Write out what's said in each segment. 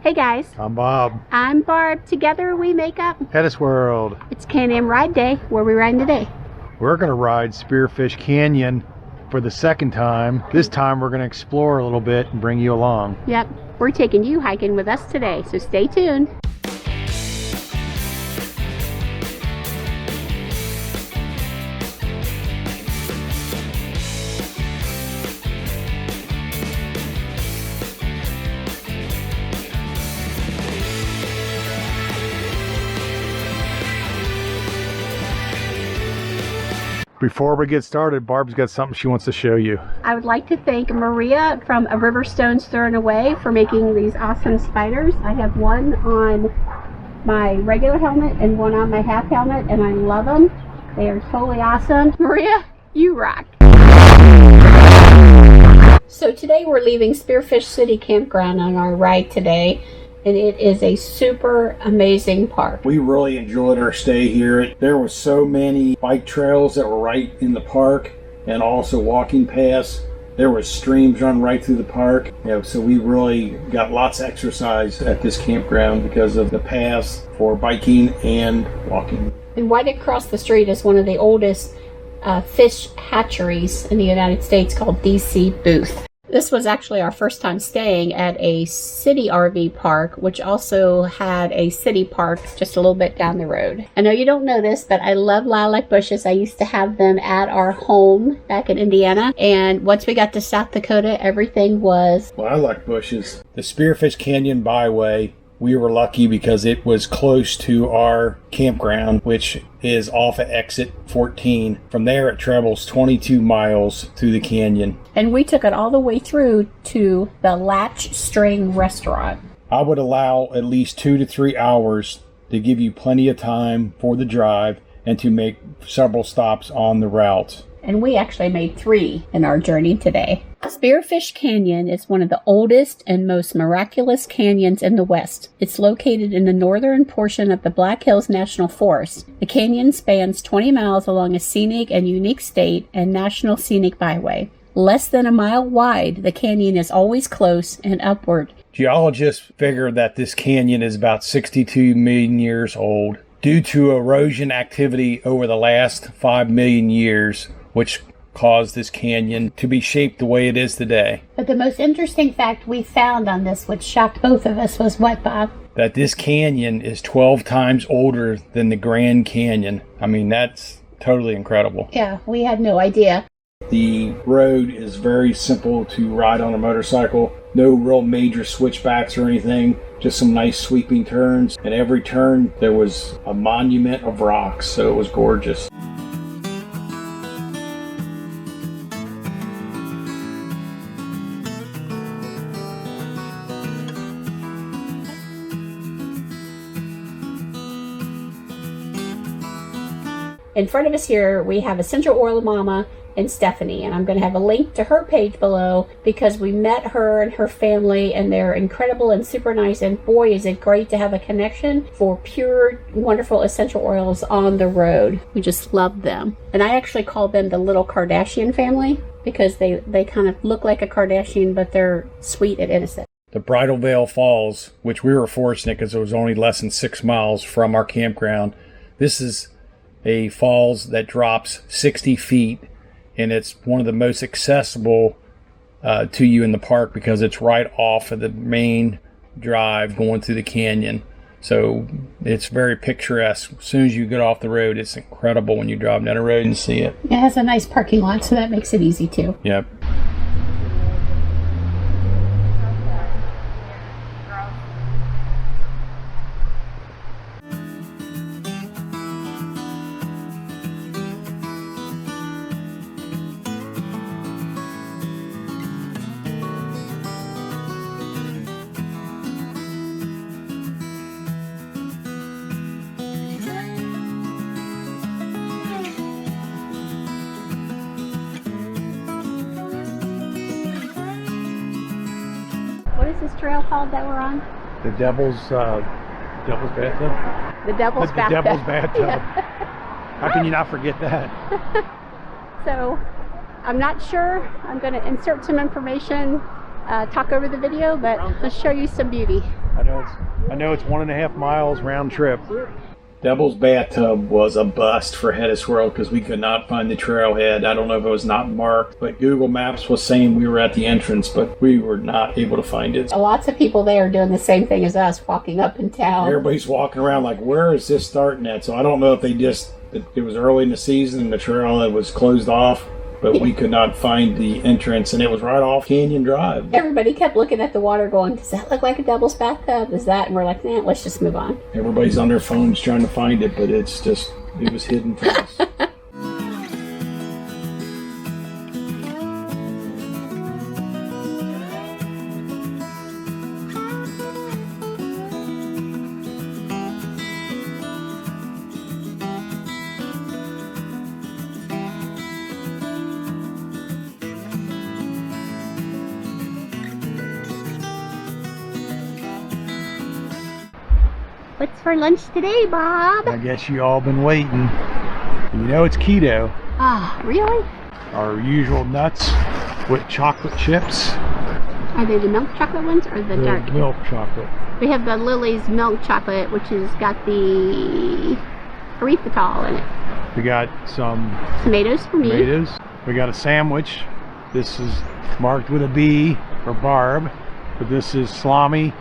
Hey guys. I'm Bob. I'm Barb. Together we make up HetteshWorld. It's Can-Am Ride Day. Where are we riding today? We're going to ride Spearfish Canyon for the second time. This time we're going to explore a little bit and bring you along. Yep. We're taking you hiking with us today, so stay tuned. Before we get started, Barb's got something she wants to show you. I would like to thank Maria from Riverstones Thrown Away for making these awesome spiders. I have one on my regular helmet and one on my half helmet, and I love them. They are totally awesome. Maria, you rock. So today we're leaving Spearfish City Campground on our ride today. And it is a super amazing park. We really enjoyed our stay here. There were so many bike trails that were right in the park and also walking paths. There were streams run right through the park. So we really got lots of exercise at this campground because of the paths for biking and walking. And right across the street is one of the oldest fish hatcheries in the United States called DC Booth. This was actually our first time staying at a city RV park, which also had a city park just a little bit down the road. I know you don't know this, but I love lilac bushes. I used to have them at our home back in Indiana. And once we got to South Dakota, everything was lilac bushes. The Spearfish Canyon Byway, we were lucky because it was close to our campground, which is off at exit 14. From there, it travels 22 miles through the canyon. And we took it all the way through to the Latch String Restaurant. I would allow at least 2 to 3 hours to give you plenty of time for the drive and to make several stops on the route. And we actually made 3 in our journey today. Spearfish Canyon is one of the oldest and most miraculous canyons in the West. It's located in the northern portion of the Black Hills National Forest. The canyon spans 20 miles along a scenic and unique state and national scenic byway. Less than a mile wide, the canyon is always close and upward. Geologists figure that this canyon is about 62 million years old due to erosion activity over the last 5 million years, which caused this canyon to be shaped the way it is today. But the most interesting fact we found on this, which shocked both of us, was what, Bob? That this canyon is 12 times older than the Grand Canyon. I mean, that's totally incredible. Yeah, we had no idea. The road is very simple to ride on a motorcycle. No real major switchbacks or anything. Just some nice sweeping turns. And every turn there was a monument of rocks, so it was gorgeous. In front of us here, we have Essential Oil Mama and Stephanie, and I'm going to have a link to her page below because we met her and her family, and they're incredible and super nice, and boy, is it great to have a connection for pure, wonderful essential oils on the road. We just love them. And I actually call them the little Kardashian family because they kind of look like a Kardashian, but they're sweet and innocent. The Bridal Veil Falls, which we were fortunate because it was only less than 6 miles from our campground. This is a falls that drops 60 feet, and it's one of the most accessible to you in the park because it's right off of the main drive going through the canyon. So it's very picturesque. As soon as you get off the road, it's incredible when you drive down the road and see it. It has a nice parking lot, so that makes it easy too. Yep. What is this trail called that we're on? The Devil's Bathtub? The Devil's The Bathtub. Devil's Bathtub. Yeah. How can you not forget that? So I'm not sure. I'm going to insert some information, talk over the video, but let's show you some beauty. I know it's 1.5 miles round trip. Devil's Bathtub was a bust for HetteshWorld because we could not find the trailhead. I don't know if it was not marked, but Google Maps was saying we were at the entrance, but we were not able to find it. Lots of people there are doing the same thing as us, walking up and down. Everybody's walking around like, where is this starting at? So I don't know if it was early in the season and the trail was closed off, but we could not find the entrance, and it was right off Canyon Drive. Everybody kept looking at the water going, does that look like a Devil's Bathtub? Is that? And we're like, nah, let's just move on. Everybody's on their phones trying to find it, but it was hidden from us. What's for lunch today, Bob? I guess you all been waiting. You know it's keto. Ah, really? Our usual nuts with chocolate chips. Are they the milk chocolate ones or the dark? Milk chocolate. We have the Lily's milk chocolate, which has got the erythritol in it. We got some Tomatoes for me. tomatoes. We got a sandwich. This is marked with a B for Barb, but this is salami.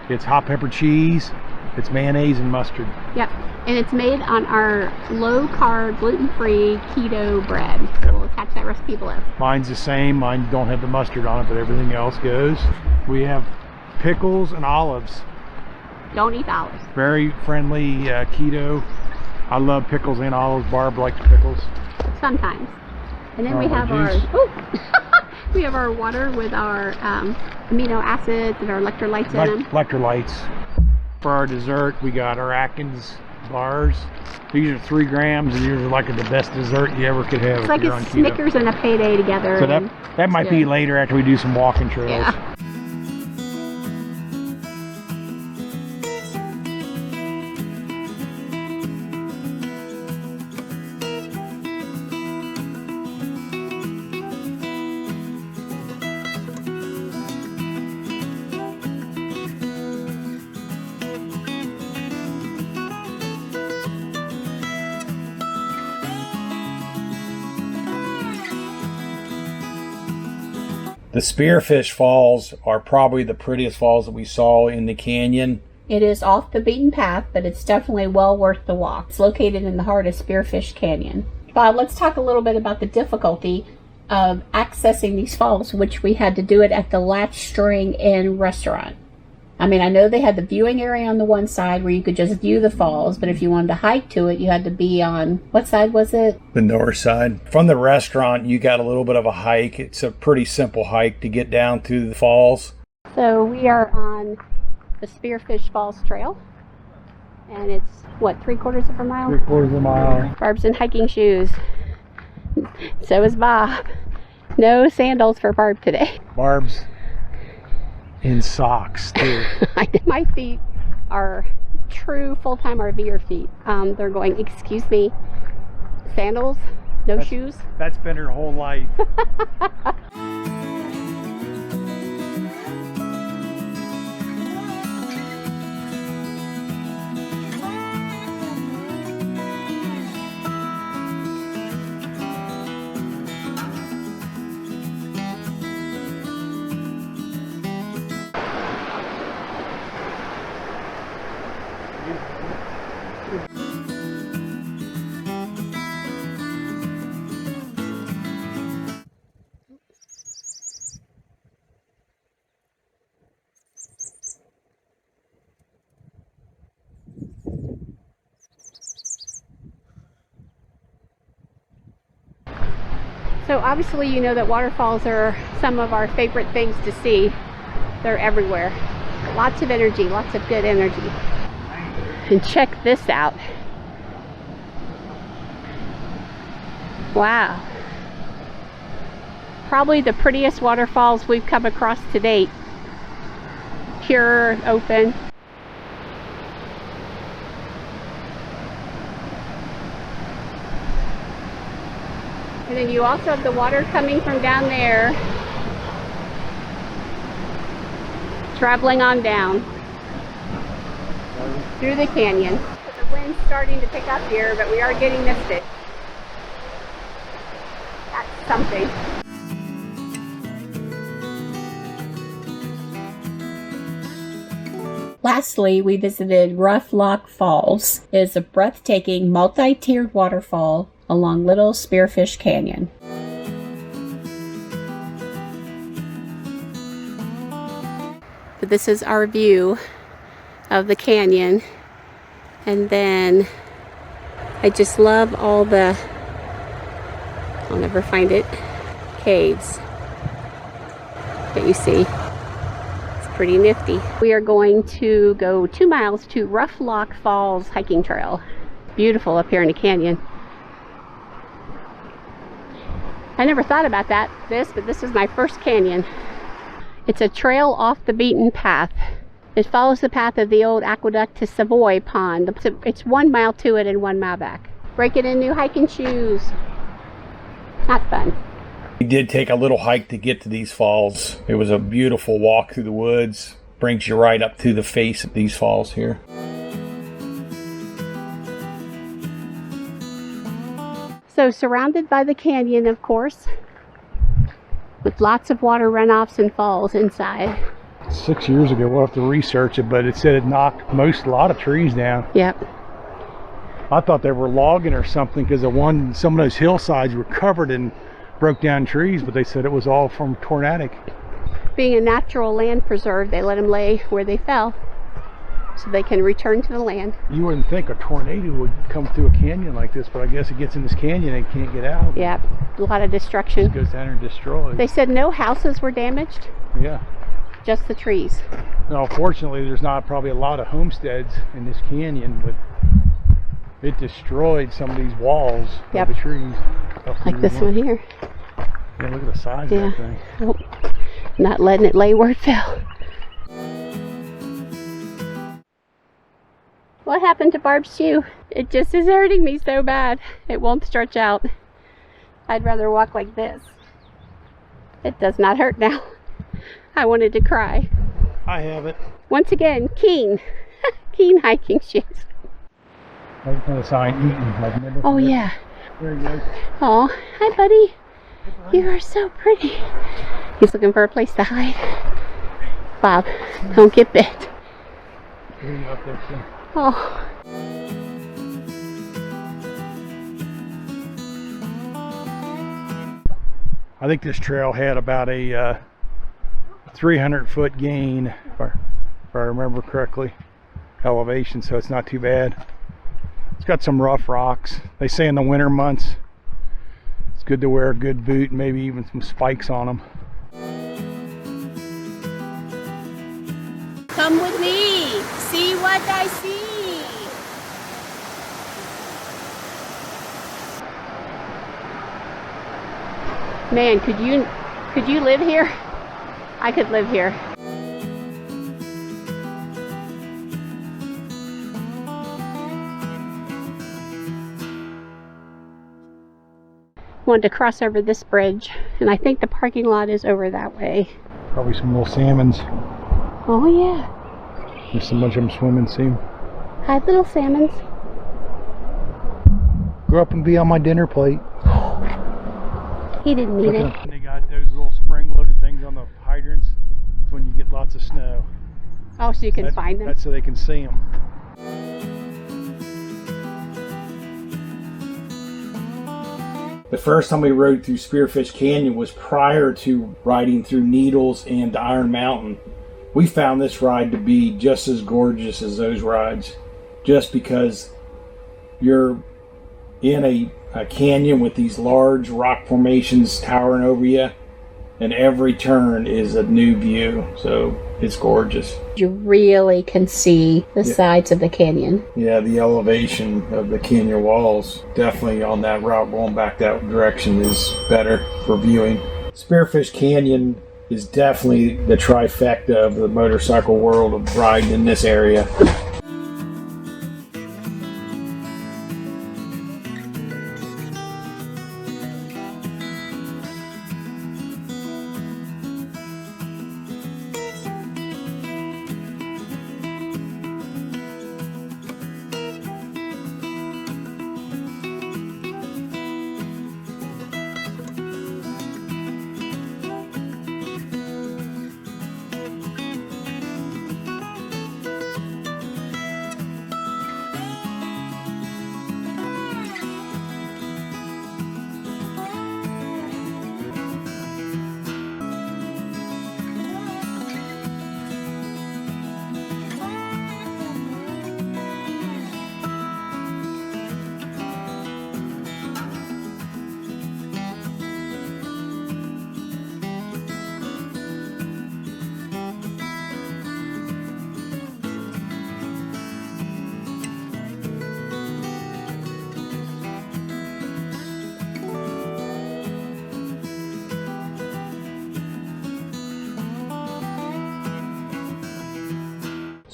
It's hot pepper cheese. It's mayonnaise and mustard. Yep. And it's made on our low-carb, gluten-free keto bread. So we'll attach that recipe below. Mine's the same. Mine don't have the mustard on it, but everything else goes. We have pickles and olives. Don't eat olives. Very friendly keto. I love pickles and olives. Barb likes pickles. Sometimes. And then we have juice. we have our water with our amino acids and our electrolytes in them. Electrolytes. For our dessert, we got our Atkins bars. These are 3 grams, and these are like the best dessert you ever could have. It's like a Snickers and a payday together. So that might be later after we do some walking trails. Yeah. The Spearfish Falls are probably the prettiest falls that we saw in the canyon. It is off the beaten path, but it's definitely well worth the walk. It's located in the heart of Spearfish Canyon. Bob, let's talk a little bit about the difficulty of accessing these falls, which we had to do it at the Latch String Inn restaurant. I mean, I know they had the viewing area on the one side where you could just view the falls, but if you wanted to hike to it, you had to be on, what side was it? The north side. From the restaurant, you got a little bit of a hike. It's a pretty simple hike to get down to the falls. So we are on the Spearfish Falls Trail, and it's, what, 3/4 of a mile? 3/4 of a mile. Barb's in hiking shoes. So is Bob. No sandals for Barb today. Barb's in socks too. My feet are true full-time RVer feet. They're going, excuse me, sandals, no shoes. That's been her whole life. So obviously you know that waterfalls are some of our favorite things to see. They're everywhere. Lots of energy, lots of good energy. And check this out. Wow. Probably the prettiest waterfalls we've come across to date. Pure, open. And then you also have the water coming from down there, traveling on down. through the canyon. The wind's starting to pick up here, but we are getting misted. That's something. Lastly, we visited Roughlock Falls. It is a breathtaking multi-tiered waterfall along Little Spearfish Canyon. But this is our view of the canyon, and then I just love all the, I'll never find it, caves that you see. It's pretty nifty. We are going to go 2 miles to Roughlock Falls hiking trail. Beautiful up here in the canyon. I never thought about but this is my first canyon. It's a trail off the beaten path. It follows the path of the old aqueduct to Savoy Pond. It's 1 mile to it and 1 mile back. Breaking in new hiking shoes. Not fun. We did take a little hike to get to these falls. It was a beautiful walk through the woods. Brings you right up to the face of these falls here. So surrounded by the canyon, of course, with lots of water runoffs and falls inside. 6 years ago, we'll have to research it, but it said it knocked a lot of trees down. Yep. I thought they were logging or something because some of those hillsides were covered in broke down trees, but they said it was all from tornadic. Being a natural land preserve, they let them lay where they fell so they can return to the land. You wouldn't think a tornado would come through a canyon like this, but I guess it gets in this canyon and it can't get out. Yep. A lot of destruction. It just goes down and destroys. They said no houses were damaged. Yeah. Just the trees. Now, fortunately, there's not probably a lot of homesteads in this canyon, but it destroyed some of these walls of the trees. Like this one here. Yeah, look at the size of that thing. Oh, not letting it lay where it fell. What happened to Barb's shoe? It just is hurting me so bad. It won't stretch out. I'd rather walk like this. It does not hurt now. I wanted to cry. I have it. Once again, Keen. Keen hiking shoes. Right for the sign, Eaton. Oh yeah. There he goes. Oh, hi buddy. You are so pretty. He's looking for a place to hide. Bob, don't get bit. Up there, too. Oh. I think this trail had about a 300-foot gain, if I remember correctly, elevation, so it's not too bad. It's got some rough rocks. They say in the winter months it's good to wear a good boot and maybe even some spikes on them. Come with me. See what I see. Man, could you live here? I could live here. Wanted to cross over this bridge, and I think the parking lot is over that way. Probably some little salmons. Oh yeah. There's so much of them swimming, see them. Hi little salmons. Grow up and be on my dinner plate. He didn't need it. They got those little spring-loaded things on the hydrants. That's when you get lots of snow. Oh, so you can find them? That's so they can see them. The first time we rode through Spearfish Canyon was prior to riding through Needles and Iron Mountain. We found this ride to be just as gorgeous as those rides, just because you're in a canyon with these large rock formations towering over you, and every turn is a new view, so it's gorgeous. You really can see the sides of the canyon. Yeah, the elevation of the canyon walls, definitely on that route going back that direction, is better for viewing. Spearfish Canyon is definitely the trifecta of the motorcycle world of riding in this area.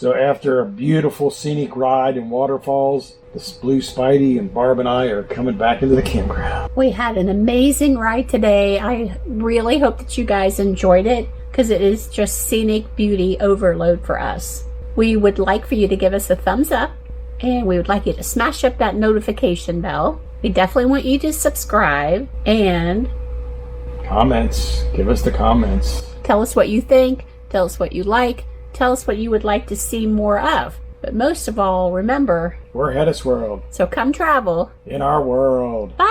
So after a beautiful scenic ride in waterfalls, the Blue Spidey and Barb and I are coming back into the campground. We had an amazing ride today. I really hope that you guys enjoyed it because it is just scenic beauty overload for us. We would like for you to give us a thumbs up, and we would like you to smash up that notification bell. We definitely want you to subscribe and Comments. Give us the comments. tell us what you think, tell us what you like, tell us what you would like to see more of. But most of all, remember, We're HetteshWorld. so come travel. In our world. Bye!